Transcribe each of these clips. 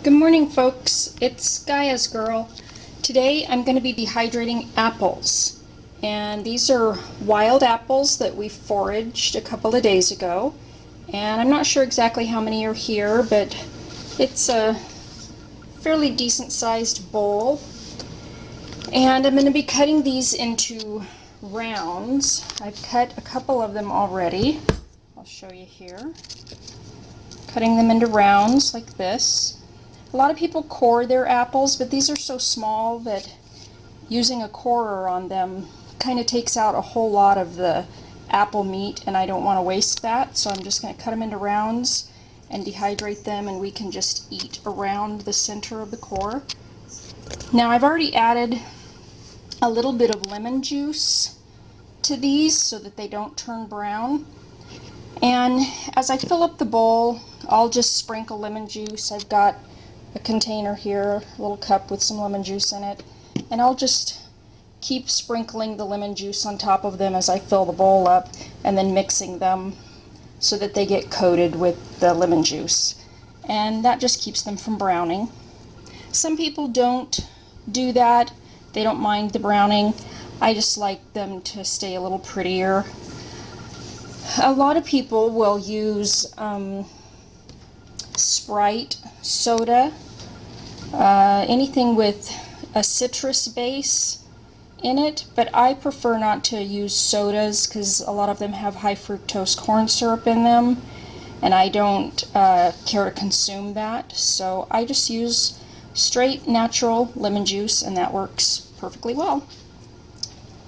Good morning, folks. It's Gaia's Girl. Today I'm going to be dehydrating apples. And these are wild apples that we foraged a couple of days ago. And I'm not sure exactly how many are here, but it's a fairly decent sized bowl. And I'm going to be cutting these into rounds. I've cut a couple of them already. I'll show you here. Cutting them into rounds like this. A lot of people core their apples, but these are so small that using a corer on them kind of takes out a whole lot of the apple meat, and I don't want to waste that, so I'm just going to cut them into rounds and dehydrate them, and we can just eat around the center of the core. Now I've already added a little bit of lemon juice to these so that they don't turn brown. And as I fill up the bowl, I'll just sprinkle lemon juice. I've got a container here, a little cup with some lemon juice in it, and I'll just keep sprinkling the lemon juice on top of them as I fill the bowl up, and then mixing them so that they get coated with the lemon juice, and that just keeps them from browning. Some people don't do that. They don't mind the browning. I just like them to stay a little prettier. A lot of people will use Sprite, soda, anything with a citrus base in it, but I prefer not to use sodas because a lot of them have high fructose corn syrup in them, and I don't care to consume that, so I just use straight natural lemon juice, and that works perfectly well.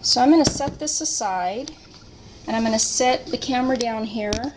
So I'm going to set this aside, and I'm going to set the camera down here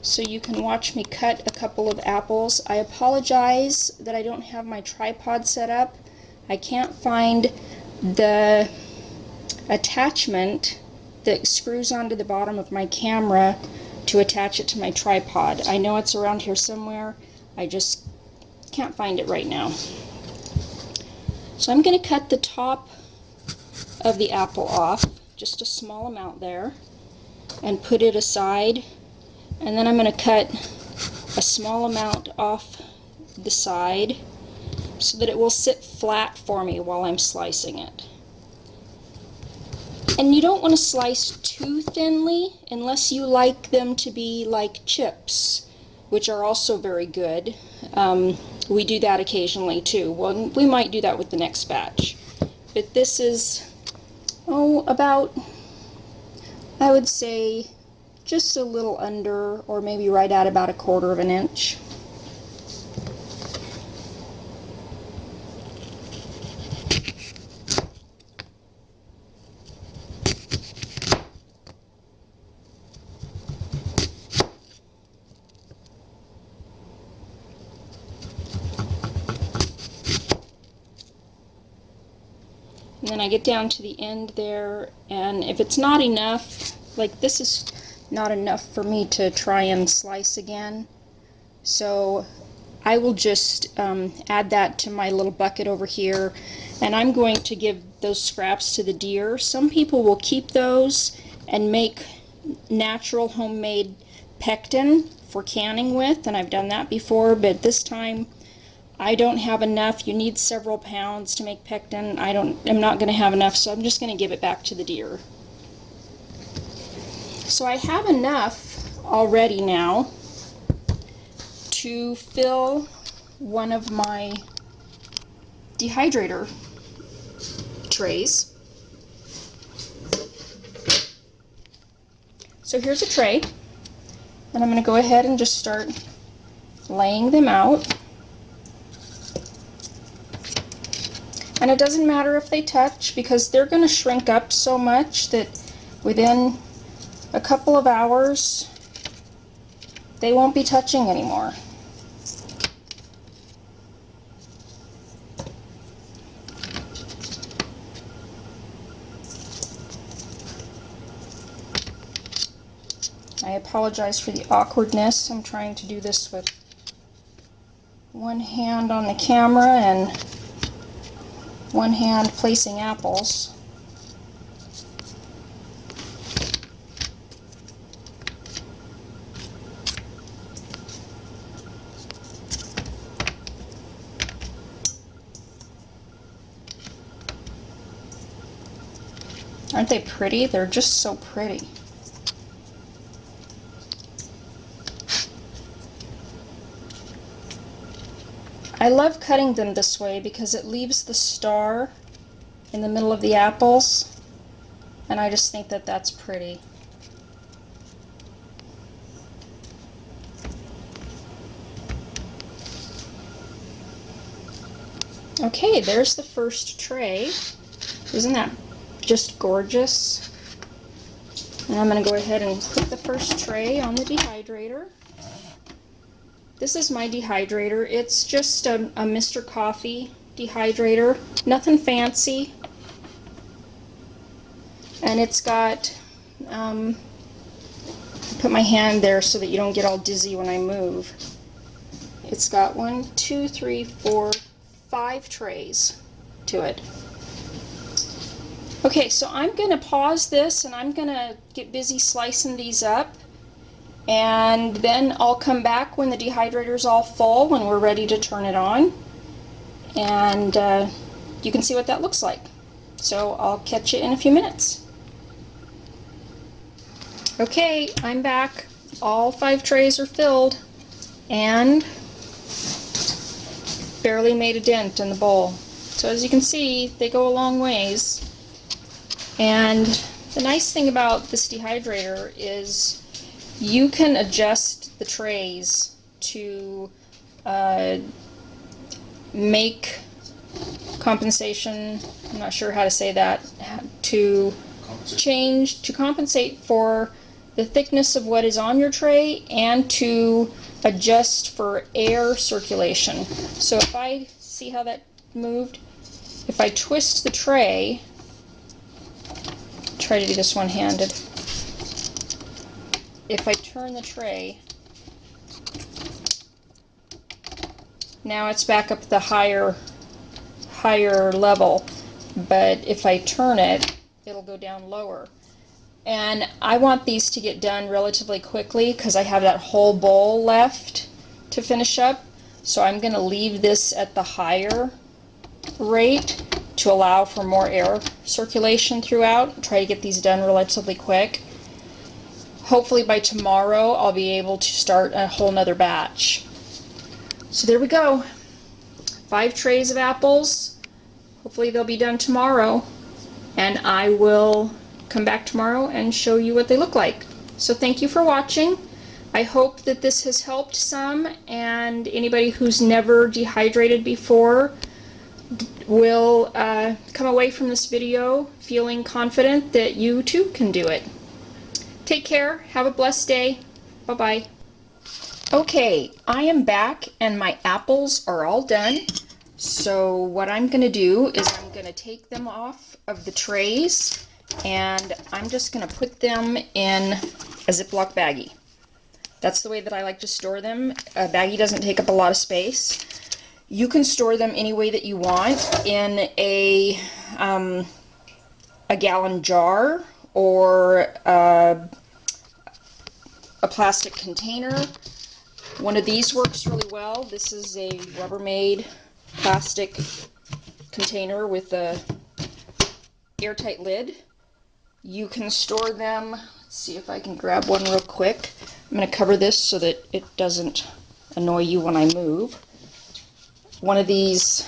so you can watch me cut a couple of apples. I apologize that I don't have my tripod set up. I can't find the attachment that screws onto the bottom of my camera to attach it to my tripod. I know it's around here somewhere. I just can't find it right now. So I'm going to cut the top of the apple off, just a small amount there, and put it aside. And then I'm going to cut a small amount off the side so that it will sit flat for me while I'm slicing it. And you don't want to slice too thinly unless you like them to be like chips, which are also very good. We do that occasionally too. Well, we might do that with the next batch. But this is, about, I would say, just a little under, or maybe right at about 1/4 of an inch. And then I get down to the end there, and if it's not enough, like this is not enough for me to try and slice again, so I will just add that to my little bucket over here, and I'm going to give those scraps to the deer. Some people will keep those and make natural homemade pectin for canning with, and I've done that before, but this time I don't have enough. You need several pounds to make pectin. I'm not going to have enough, so I'm just going to give it back to the deer. So I have enough already now to fill one of my dehydrator trays. So here's a tray, and I'm going to go ahead and just start laying them out. And it doesn't matter if they touch, because they're going to shrink up so much that within a couple of hours they won't be touching anymore. I apologize for the awkwardness. I'm trying to do this with one hand on the camera and one hand placing apples. Aren't they pretty? They're just so pretty. I love cutting them this way because it leaves the star in the middle of the apples, and I just think that that's pretty. Okay, there's the first tray. Isn't that just gorgeous? And I'm going to go ahead and put the first tray on the dehydrator. This is my dehydrator. It's just a Mr. Coffee dehydrator. Nothing fancy. And it's got, put my hand there so that you don't get all dizzy when I move. It's got 1, 2, 3, 4, 5 trays to it. Okay, so I'm going to pause this and I'm going to get busy slicing these up, and then I'll come back when the dehydrator's all full, when we're ready to turn it on, and you can see what that looks like. So I'll catch you in a few minutes. Okay, I'm back. All 5 trays are filled and barely made a dent in the bowl. So as you can see, they go a long ways. And the nice thing about this dehydrator is you can adjust the trays to make compensation, I'm not sure how to say that, to compensate for the thickness of what is on your tray and to adjust for air circulation. So if I see how that moved, if I twist the tray, try to do this one-handed. If I turn the tray, now it's back up at the higher level, but if I turn it, it'll go down lower. And I want these to get done relatively quickly because I have that whole bowl left to finish up. So I'm going to leave this at the higher rate to allow for more air circulation throughout. Try to get these done relatively quick. Hopefully by tomorrow I'll be able to start a whole nother batch. So there we go. 5 trays of apples. Hopefully they'll be done tomorrow, and I will come back tomorrow and show you what they look like. So thank you for watching. I hope that this has helped some, and anybody who's never dehydrated before will come away from this video feeling confident that you too can do it. Take care. Have a blessed day. Bye-bye. Okay, I am back and my apples are all done. So what I'm going to do is I'm going to take them off of the trays and I'm just going to put them in a Ziploc baggie. That's the way that I like to store them. A baggie doesn't take up a lot of space. You can store them any way that you want, in a gallon jar or a plastic container. One of these works really well. This is a Rubbermaid plastic container with a airtight lid. You can store them, let's see if I can grab one real quick. I'm going to cover this so that it doesn't annoy you when I move. One of these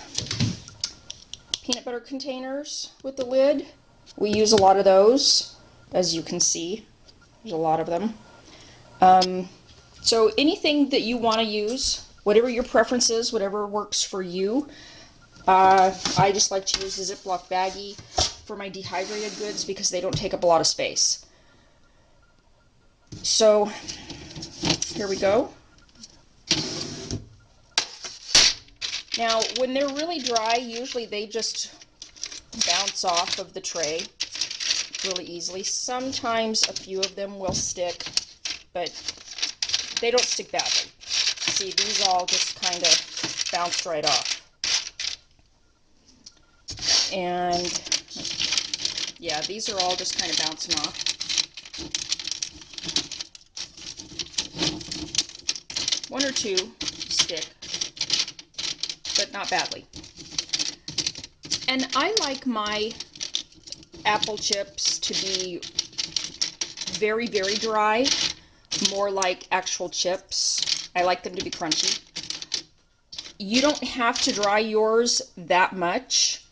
peanut butter containers with the lid. We use a lot of those, as you can see. There's a lot of them. So anything that you want to use, whatever your preference is, whatever works for you. I just like to use the Ziploc baggie for my dehydrated goods because they don't take up a lot of space. So here we go. Now when they're really dry, usually they just bounce off of the tray really easily. Sometimes a few of them will stick, but they don't stick badly. See, these all just kind of bounced right off. And yeah, these are all just kind of bouncing off. One or two stick, but not badly. And I like my apple chips to be very, very dry, more like actual chips. I like them to be crunchy. You don't have to dry yours that much.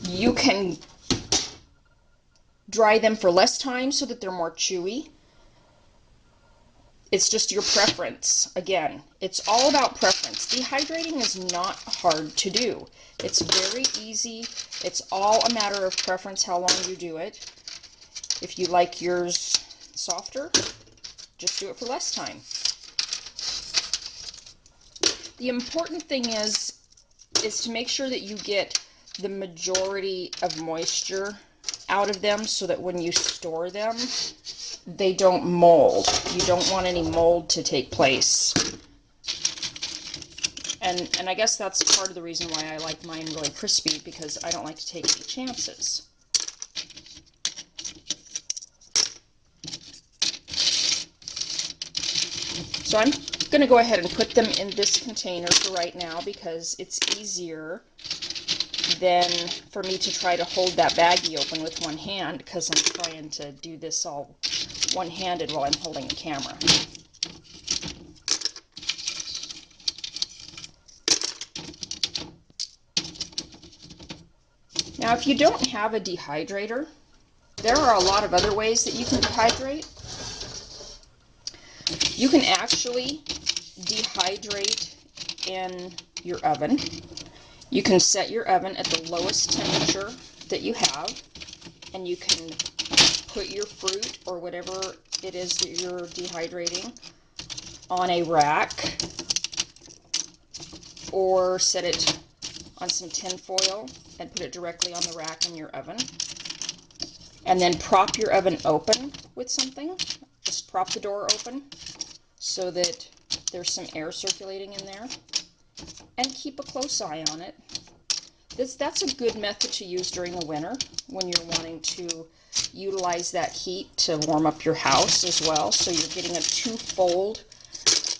You can dry them for less time so that they're more chewy. It's just your preference. Again, it's all about preference. Dehydrating is not hard to do. It's very easy. It's all a matter of preference how long you do it. If you like yours softer, just do it for less time. The important thing is to make sure that you get the majority of moisture out of them so that when you store them, they don't mold. You don't want any mold to take place. And I guess that's part of the reason why I like mine really crispy, because I don't like to take any chances. So I'm going to go ahead and put them in this container for right now because it's easier than for me to try to hold that baggie open with one hand, because I'm trying to do this all one-handed while I'm holding the camera. Now, if you don't have a dehydrator, there are a lot of other ways that you can dehydrate. You can actually dehydrate in your oven. You can set your oven at the lowest temperature that you have, and you can put your fruit or whatever it is that you're dehydrating on a rack, or set it on some tin foil and put it directly on the rack in your oven. And then prop your oven open with something. Just prop the door open so that there's some air circulating in there, and keep a close eye on it. That's a good method to use during the winter when you're wanting to utilize that heat to warm up your house as well. So you're getting a twofold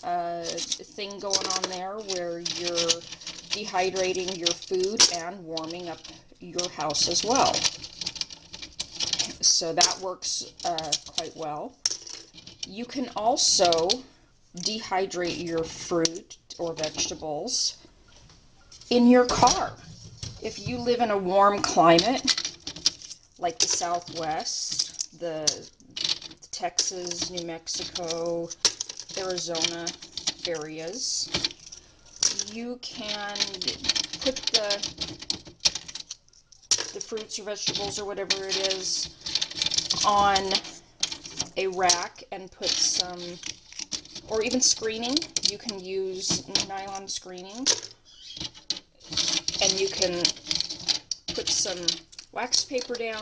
thing going on there where you're dehydrating your food and warming up your house as well. So that works quite well. You can also dehydrate your fruit or vegetables in your car. If you live in a warm climate, like the Southwest, the Texas, New Mexico, Arizona areas, you can put the fruits or vegetables or whatever it is on a rack and put some, or even screening. You can use nylon screening, and you can put some wax paper down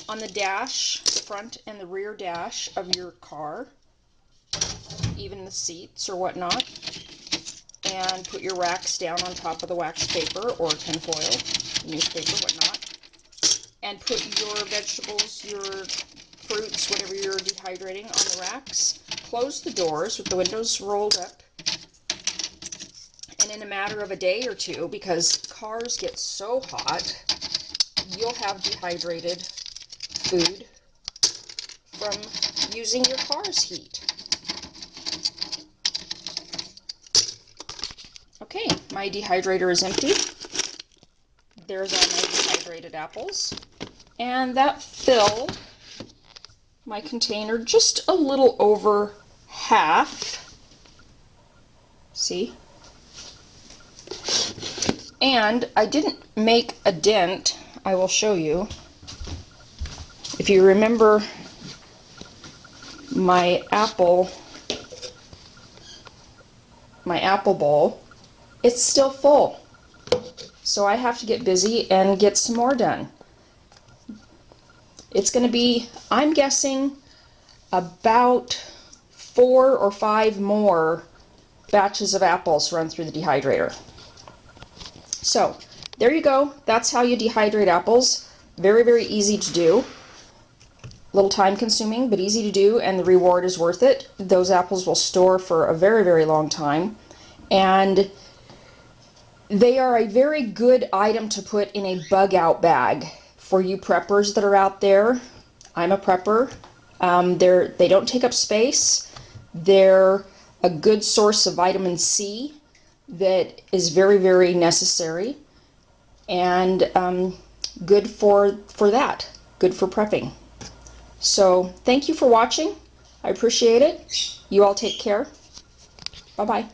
on the dash, the front and the rear dash of your car, even the seats or whatnot, and put your racks down on top of the wax paper or tinfoil, newspaper, whatnot, and put your vegetables, your fruits, whatever you're dehydrating, on the racks. Close the doors with the windows rolled up, and in a matter of a day or two, because cars get so hot, you'll have dehydrated food from using your car's heat. Okay, my dehydrator is empty. There's all my dehydrated apples. And that filled my container just a little over half. See? And I didn't make a dent. I will show you. If you remember my apple bowl, it's still full. So I have to get busy and get some more done. It's going to be, I'm guessing, about 4 or 5 more batches of apples run through the dehydrator. So there you go. That's how you dehydrate apples. Very, very easy to do. A little time consuming, but easy to do, and the reward is worth it. Those apples will store for a very, very long time. And They are a very good item to put in a bug out bag for you preppers that are out there. I'm a prepper. They don't take up space. They're a good source of vitamin C that is very, very necessary, and good for that. Good for prepping. So thank you for watching. I appreciate it. You all take care. Bye-bye.